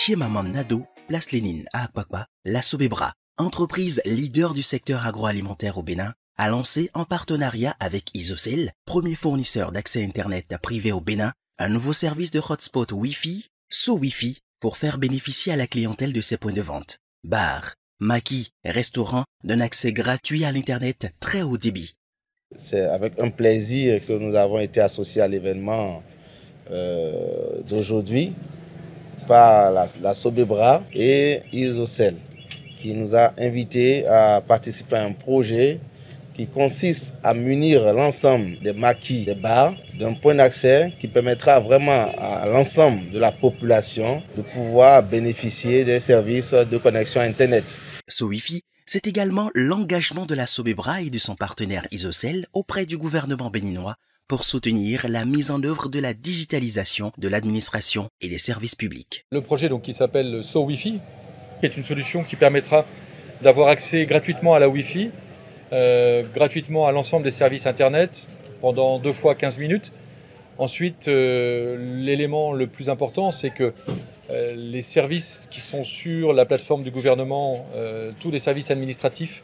Chez Maman Nado, place Lénine à Akpakpa, la Sobebra, entreprise leader du secteur agroalimentaire au Bénin, a lancé en partenariat avec Isocell, premier fournisseur d'accès Internet privé au Bénin, un nouveau service de hotspot Wi-Fi, SoWiFi, pour faire bénéficier à la clientèle de ses points de vente. Bar, maquis, restaurants d'un accès gratuit à l'Internet très haut débit. C'est avec un plaisir que nous avons été associés à l'événement d'aujourd'hui par la Sobebra et Isocell, qui nous a invités à participer à un projet qui consiste à munir l'ensemble des maquis des bars d'un point d'accès qui permettra vraiment à l'ensemble de la population de pouvoir bénéficier des services de connexion Internet. SoWiFi, c'est également l'engagement de la Sobebra et de son partenaire Isocell auprès du gouvernement béninois pour soutenir la mise en œuvre de la digitalisation de l'administration et des services publics. Le projet qui s'appelle SoWiFi est une solution qui permettra d'avoir accès gratuitement à la Wi-Fi, gratuitement à l'ensemble des services Internet pendant 2 fois 15 minutes. Ensuite, l'élément le plus important, c'est que les services qui sont sur la plateforme du gouvernement, tous les services administratifs,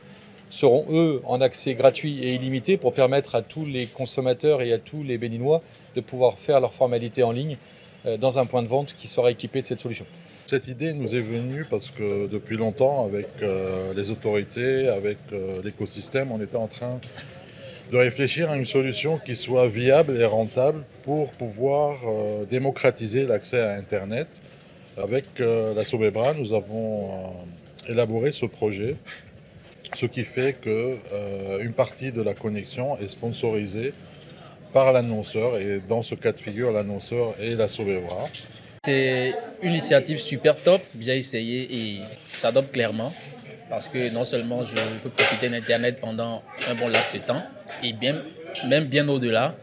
seront eux en accès gratuit et illimité pour permettre à tous les consommateurs et à tous les Béninois de pouvoir faire leurs formalités en ligne dans un point de vente qui sera équipé de cette solution. Cette idée nous est venue parce que depuis longtemps, avec les autorités, avec l'écosystème, on était en train de réfléchir à une solution qui soit viable et rentable pour pouvoir démocratiser l'accès à Internet. Avec la Sobebra, nous avons élaboré ce projet, ce qui fait qu'une partie de la connexion est sponsorisée par l'annonceur, et dans ce cas de figure, l'annonceur est la Sobebra. C'est une initiative super top, bien essayée et j'adopte clairement parce que non seulement je peux profiter d'Internet pendant un bon laps de temps et même bien au-delà,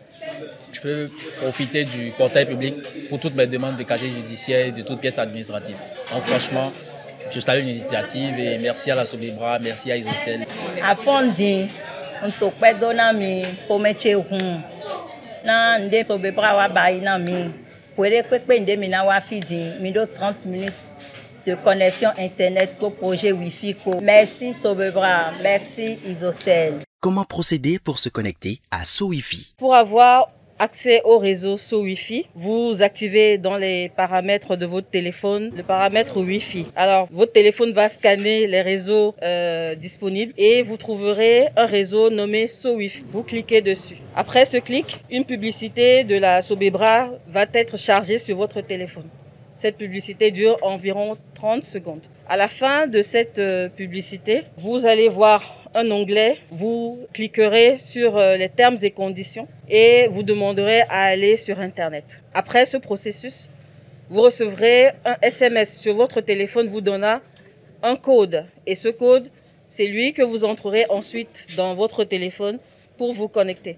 je peux profiter du portail public pour toutes mes demandes de casier judiciaire et de toutes pièces administratives. Donc franchement, je salue l'initiative et merci à la Sobebra, merci à Isocell. À Fondi, on te pardonne pour mettre na nde Sobebra wa bayi na mi. Pour les 30 minutes de connexion Internet pour projet Wi-Fi. Merci Sobebra, merci Isocell. Comment procéder pour se connecter à SoWiFi? Pour avoir accès au réseau SoWiFi, vous activez dans les paramètres de votre téléphone le paramètre Wi-Fi. Alors, votre téléphone va scanner les réseaux disponibles et vous trouverez un réseau nommé SoWiFi. Vous cliquez dessus. Après ce clic, une publicité de la Sobebra va être chargée sur votre téléphone. Cette publicité dure environ 30 secondes. À la fin de cette publicité, vous allez voir un onglet, vous cliquerez sur les termes et conditions et vous demanderez à aller sur Internet. Après ce processus, vous recevrez un SMS sur votre téléphone vous donnant un code. Et ce code, c'est lui que vous entrerez ensuite dans votre téléphone pour vous connecter.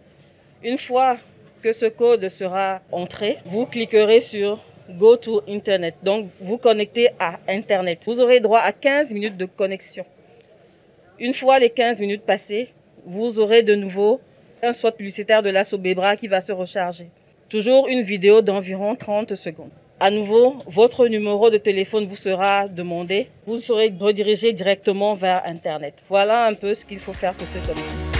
Une fois que ce code sera entré, vous cliquerez sur Go to Internet. Donc, vous connectez à Internet. Vous aurez droit à 15 minutes de connexion. Une fois les 15 minutes passées, vous aurez de nouveau un spot publicitaire de la Sobebra qui va se recharger. Toujours une vidéo d'environ 30 secondes. À nouveau, votre numéro de téléphone vous sera demandé. Vous serez redirigé directement vers Internet. Voilà un peu ce qu'il faut faire pour se connecter.